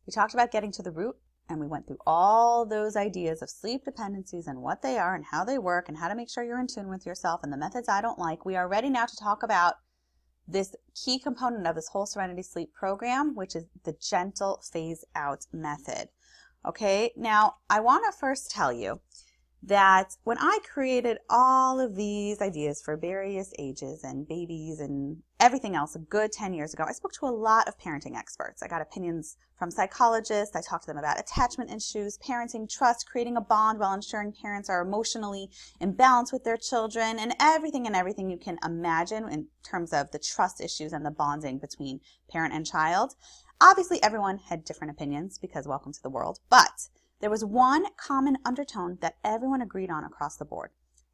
We talked about getting to the root, and we went through all those ideas of sleep dependencies and what they are and how they work and how to make sure you're in tune with yourself and the methods I don't like. We are ready now to talk about this key component of this whole Serenity Sleep program, which is the gentle phase out method. Okay, now I want to first tell you that when I created all of these ideas for various ages and babies and everything else a good 10 years ago, I spoke to a lot of parenting experts. I got opinions from psychologists. I talked to them about attachment issues, parenting, trust, creating a bond while ensuring parents are emotionally in balance with their children, and everything you can imagine in terms of the trust issues and the bonding between parent and child. Obviously, everyone had different opinions because welcome to the world, but there was one common undertone that everyone agreed on across the board.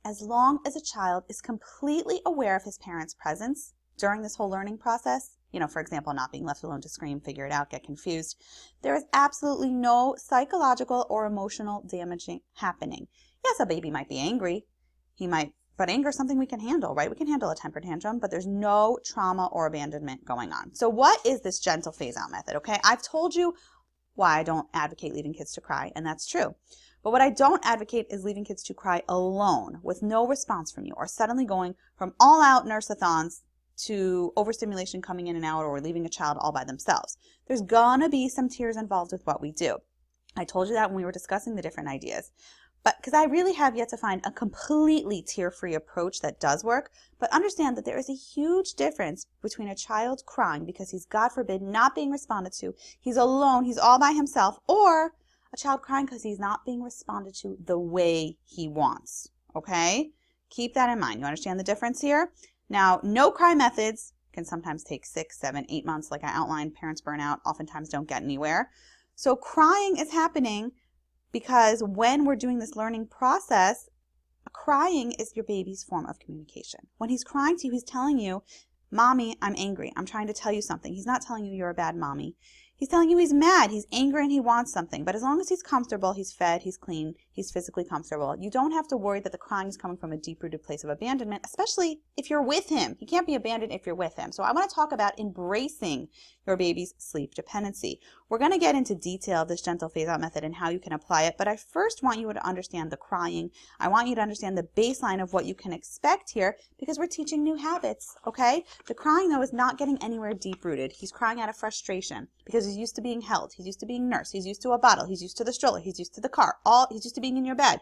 As long as a child is completely aware of his parents' presence during this whole learning process, for example, not being left alone to scream, figure it out, get confused, there is absolutely no psychological or emotional damaging happening. Yes, a baby might be angry. But anger is something we can handle, right? We can handle a temper tantrum, but there's no trauma or abandonment going on. So what is this gentle phase out method? Okay, I've told you why I don't advocate leaving kids to cry, and that's true. But what I don't advocate is leaving kids to cry alone with no response from you, or suddenly going from all-out nurse-a-thons to overstimulation coming in and out, or leaving a child all by themselves. There's gonna be some tears involved with what we do. I told you that when we were discussing the different ideas. But because I really have yet to find a completely tear-free approach that does work, but understand that there is a huge difference between a child crying because he's, God forbid, not being responded to, he's alone, he's all by himself, or a child crying because he's not being responded to the way he wants, okay? Keep that in mind. You understand the difference here? Now, no cry methods can sometimes take 6, 7, 8 months, like I outlined. Parents burn out, oftentimes don't get anywhere. So crying is happening because when we're doing this learning process, crying is your baby's form of communication. When he's crying to you, he's telling you, Mommy, I'm angry. I'm trying to tell you something. He's not telling you you're a bad mommy. He's telling you he's mad, he's angry, and he wants something. But as long as he's comfortable, he's fed, he's clean, he's physically comfortable, you don't have to worry that the crying is coming from a deep-rooted place of abandonment, especially if you're with him. He can't be abandoned if you're with him. So I want to talk about embracing your baby's sleep dependency. We're going to get into detail of this gentle phase-out method and how you can apply it, but I first want you to understand the crying. I want you to understand the baseline of what you can expect here because we're teaching new habits, okay? The crying, though, is not getting anywhere deep-rooted. He's crying out of frustration because he's used to being held. He's used to being nursed. He's used to a bottle. He's used to the stroller. He's used to the car. He's used to being in your bed.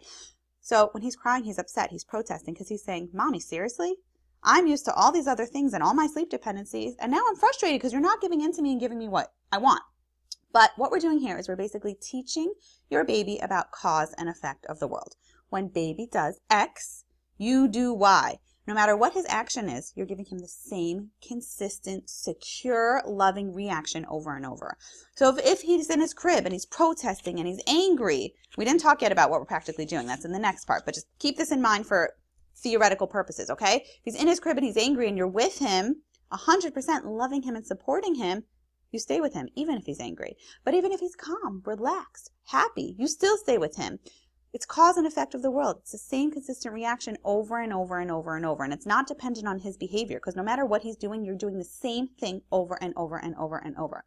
So when he's crying, he's upset. He's protesting because he's saying, Mommy, seriously? I'm used to all these other things and all my sleep dependencies, and now I'm frustrated because you're not giving in to me and giving me what I want. But what we're doing here is we're basically teaching your baby about cause and effect of the world. When baby does X, you do Y. No matter what his action is, you're giving him the same consistent, secure, loving reaction over and over. So if he's in his crib and he's protesting and he's angry, we didn't talk yet about what we're practically doing. That's in the next part, but just keep this in mind for theoretical purposes, okay? If he's in his crib and he's angry and you're with him, 100% loving him and supporting him, you stay with him, even if he's angry. But even if he's calm, relaxed, happy, you still stay with him. It's cause and effect of the world. It's the same consistent reaction over and over and over and over. And it's not dependent on his behavior because no matter what he's doing, you're doing the same thing over and over and over and over.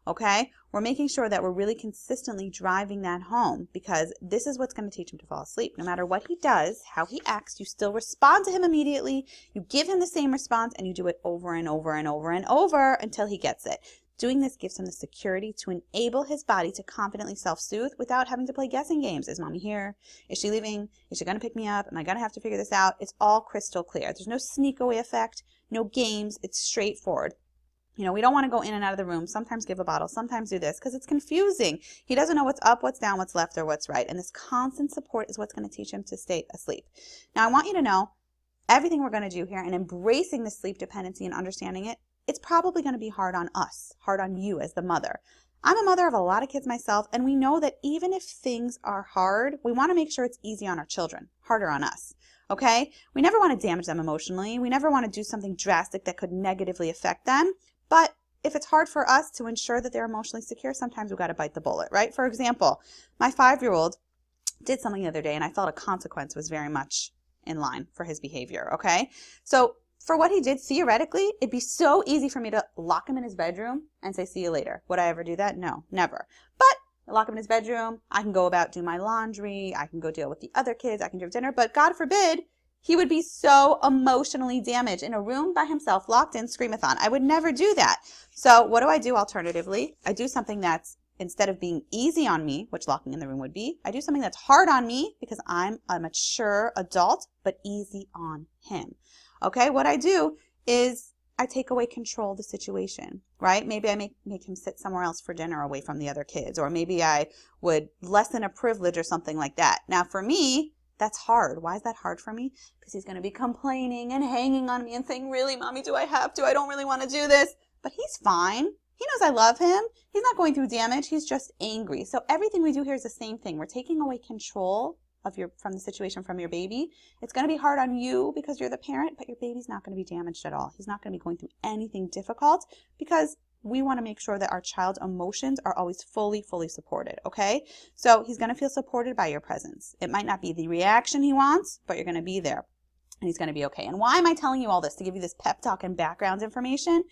Okay? We're making sure that we're really consistently driving that home because this is what's going to teach him to fall asleep. No matter what he does, how he acts, you still respond to him immediately. You give him the same response and you do it over and over and over and over until he gets it. Doing this gives him the security to enable his body to confidently self-soothe without having to play guessing games. Is Mommy here? Is she leaving? Is she going to pick me up? Am I going to have to figure this out? It's all crystal clear. There's no sneak away effect, no games. It's straightforward. We don't want to go in and out of the room, sometimes give a bottle, sometimes do this, because it's confusing. He doesn't know what's up, what's down, what's left, or what's right. And this constant support is what's going to teach him to stay asleep. Now, I want you to know everything we're going to do here and embracing the sleep dependency and understanding it, it's probably going to be hard on us, hard on you as the mother. I'm a mother of a lot of kids myself, and we know that even if things are hard, we want to make sure it's easy on our children, harder on us. Okay? We never want to damage them emotionally. We never want to do something drastic that could negatively affect them. But if it's hard for us to ensure that they're emotionally secure, sometimes we've got to bite the bullet, right? For example, my 5-year-old did something the other day, and I felt a consequence was very much in line for his behavior, okay? So for what he did, theoretically, it'd be so easy for me to lock him in his bedroom and say, see you later. Would I ever do that? No, never. But I lock him in his bedroom. I can go about, do my laundry. I can go deal with the other kids. I can do dinner. But God forbid, he would be so emotionally damaged in a room by himself, locked in, screamathon. I would never do that. So what do I do alternatively? I do something that's, instead of being easy on me, which locking in the room would be, I do something that's hard on me because I'm a mature adult, but easy on him. Okay, what I do is I take away control of the situation, right? Maybe I make him sit somewhere else for dinner away from the other kids, or maybe I would lessen a privilege or something like that. Now for me, that's hard. Why is that hard for me? Because he's going to be complaining and hanging on me and saying, really, Mommy, do I have to? I don't really want to do this. But he's fine. He knows I love him. He's not going through damage. He's just angry. So everything we do here is the same thing. We're taking away control from the situation from your baby. It's going to be hard on you because you're the parent, but your baby's not going to be damaged at all. He's not going to be going through anything difficult because we want to make sure that our child's emotions are always fully supported, okay? So he's going to feel supported by your presence. It might not be the reaction he wants, but you're going to be there and he's going to be okay. And why am I telling you all this? To give you this pep talk and background information.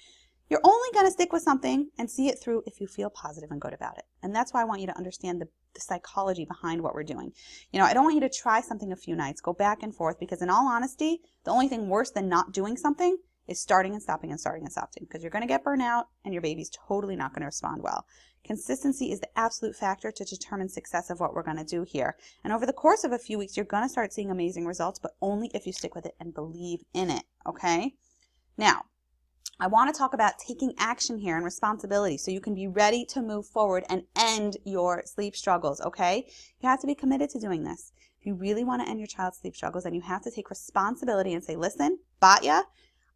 You're only going to stick with something and see it through if you feel positive and good about it. And that's why I want you to understand the psychology behind what we're doing. You know, I don't want you to try something a few nights, go back and forth, because in all honesty, the only thing worse than not doing something is starting and stopping and starting and stopping, because you're going to get burnt out and your baby's totally not going to respond well. Consistency is the absolute factor to determine success of what we're going to do here. And over the course of a few weeks, you're going to start seeing amazing results, but only if you stick with it and believe in it, okay? Now, I want to talk about taking action here and responsibility so you can be ready to move forward and end your sleep struggles, okay? You have to be committed to doing this. If you really want to end your child's sleep struggles, then you have to take responsibility and say, listen, Batya,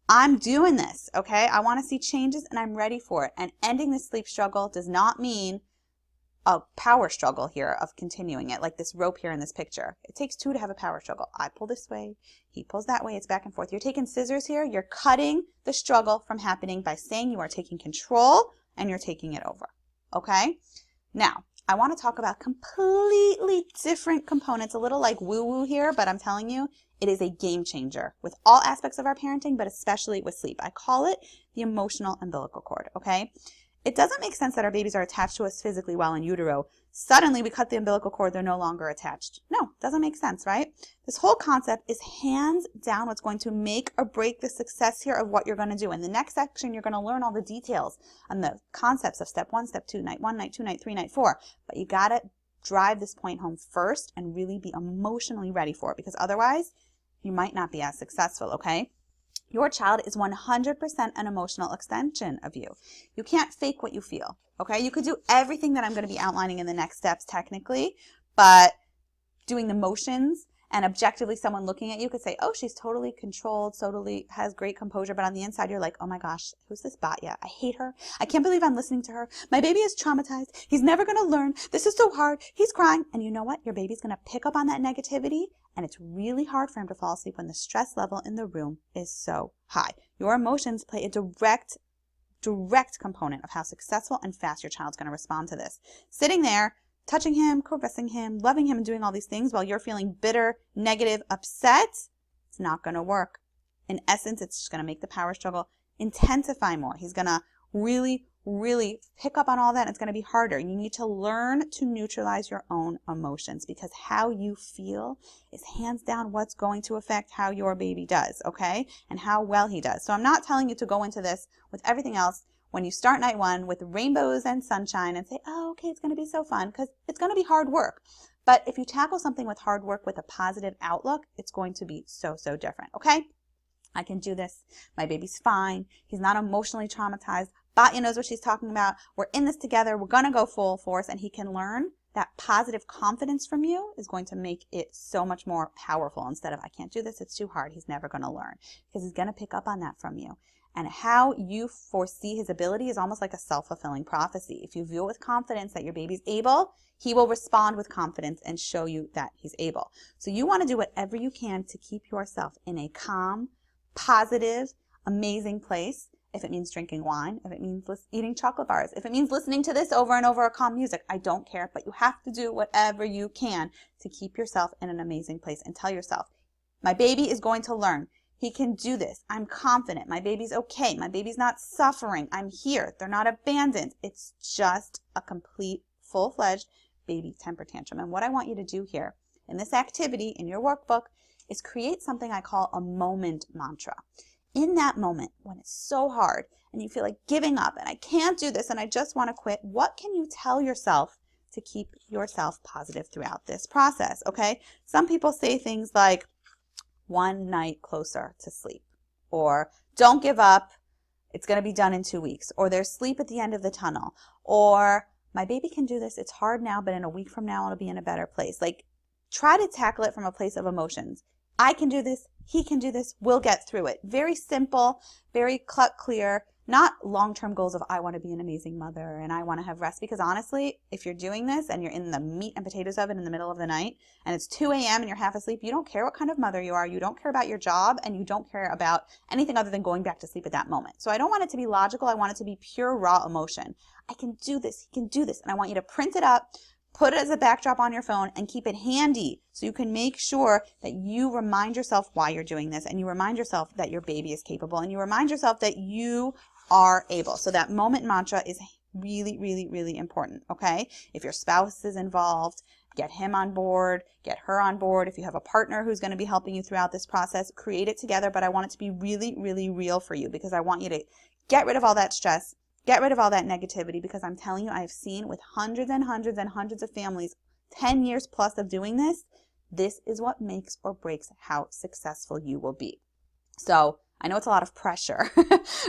I'm doing this, okay? I want to see changes and I'm ready for it. And ending the sleep struggle does not mean a power struggle here of continuing it, like this rope here in this picture. It takes two to have a power struggle. I pull this way, he pulls that way, it's back and forth. You're taking scissors here, you're cutting the struggle from happening by saying you are taking control and you're taking it over, okay? Now, I want to talk about completely different components, a little like woo-woo here, but I'm telling you, it is a game changer with all aspects of our parenting, but especially with sleep. I call it the emotional umbilical cord, okay? It doesn't make sense that our babies are attached to us physically while in utero. Suddenly we cut the umbilical cord, they're no longer attached. No, doesn't make sense, right? This whole concept is hands down what's going to make or break the success here of what you're going to do. In the next section, you're going to learn all the details and the concepts of step 1, step 2, night 1, night 2, night 3, night 4. But you got to drive this point home first and really be emotionally ready for it, because otherwise you might not be as successful, okay? Your child is 100% an emotional extension of you. You can't fake what you feel, okay? You could do everything that I'm going to be outlining in the next steps technically, but doing the motions and objectively someone looking at you could say, oh, she's totally controlled, totally has great composure, but on the inside you're like, oh my gosh, who's this Batya? I hate her. I can't believe I'm listening to her. My baby is traumatized. He's never going to learn. This is so hard. He's crying. And you know what? Your baby's going to pick up on that negativity, and it's really hard for him to fall asleep when the stress level in the room is so high. Your emotions play a direct component of how successful and fast your child's going to respond to this. Sitting there, touching him, caressing him, loving him, and doing all these things while you're feeling bitter, negative, upset, it's not going to work. In essence, it's just going to make the power struggle intensify more. He's going to really pick up on all that, and it's going to be harder. You need to learn to neutralize your own emotions, because how you feel is hands down what's going to affect how your baby does, okay? And how well he does. So I'm not telling you to go into this with everything else when you start night 1 with rainbows and sunshine and say, oh, okay, it's going to be so fun, because it's going to be hard work. But if you tackle something with hard work with a positive outlook, it's going to be so different, okay? I can do this. My baby's fine. He's not emotionally traumatized. Batya knows what she's talking about. We're in this together. We're going to go full force, and he can learn that positive confidence from you is going to make it so much more powerful instead of, I can't do this, it's too hard. He's never going to learn, because he's going to pick up on that from you. And how you foresee his ability is almost like a self-fulfilling prophecy. If you view it with confidence that your baby's able, he will respond with confidence and show you that he's able. So you want to do whatever you can to keep yourself in a calm, positive, amazing place. If it means drinking wine, if it means eating chocolate bars, if it means listening to this over and over calm music, I don't care, but you have to do whatever you can to keep yourself in an amazing place and tell yourself, my baby is going to learn. He can do this. I'm confident. My baby's okay. My baby's not suffering. I'm here. They're not abandoned. It's just a complete, full-fledged baby temper tantrum. And what I want you to do here in this activity in your workbook is create something I call a moment mantra. In that moment, when it's so hard and you feel like giving up and I can't do this and I just want to quit, what can you tell yourself to keep yourself positive throughout this process, okay? Some people say things like, one night closer to sleep, or don't give up, it's going to be done in 2 weeks, or there's sleep at the end of the tunnel, or my baby can do this, it's hard now, but in a week from now it'll be in a better place. Like, try to tackle it from a place of emotions. I can do this, he can do this, we'll get through it. Very simple, very clear, not long-term goals of I want to be an amazing mother and I want to have rest, because honestly, if you're doing this and you're in the meat and potatoes of it in the middle of the night and it's 2 a.m. and you're half asleep, you don't care what kind of mother you are, you don't care about your job, and you don't care about anything other than going back to sleep at that moment. So I don't want it to be logical, I want it to be pure raw emotion. I can do this, he can do this, and I want you to print it up, put it as a backdrop on your phone, and keep it handy so you can make sure that you remind yourself why you're doing this, and you remind yourself that your baby is capable, and you remind yourself that you are able. So that moment mantra is really, really, really important, okay? If your spouse is involved, get him on board, get her on board. If you have a partner who's going to be helping you throughout this process, create it together, but I want it to be really, really real for you, because I want you to get rid of all that stress, get rid of all that negativity, because I'm telling you, I've seen with hundreds and hundreds and hundreds of families, 10 years plus of doing this, this is what makes or breaks how successful you will be. So I know it's a lot of pressure,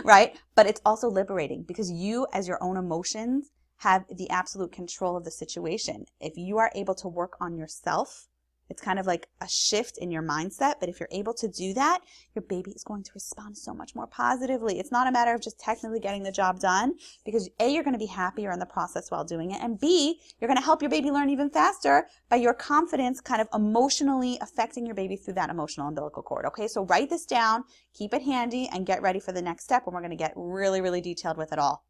right? But it's also liberating, because you, as your own emotions, have the absolute control of the situation. If you are able to work on yourself, it's kind of like a shift in your mindset. But if you're able to do that, your baby is going to respond so much more positively. It's not a matter of just technically getting the job done, because A, you're going to be happier in the process while doing it, and B, you're going to help your baby learn even faster by your confidence kind of emotionally affecting your baby through that emotional umbilical cord. Okay, so write this down, keep it handy, and get ready for the next step when we're going to get really, really detailed with it all.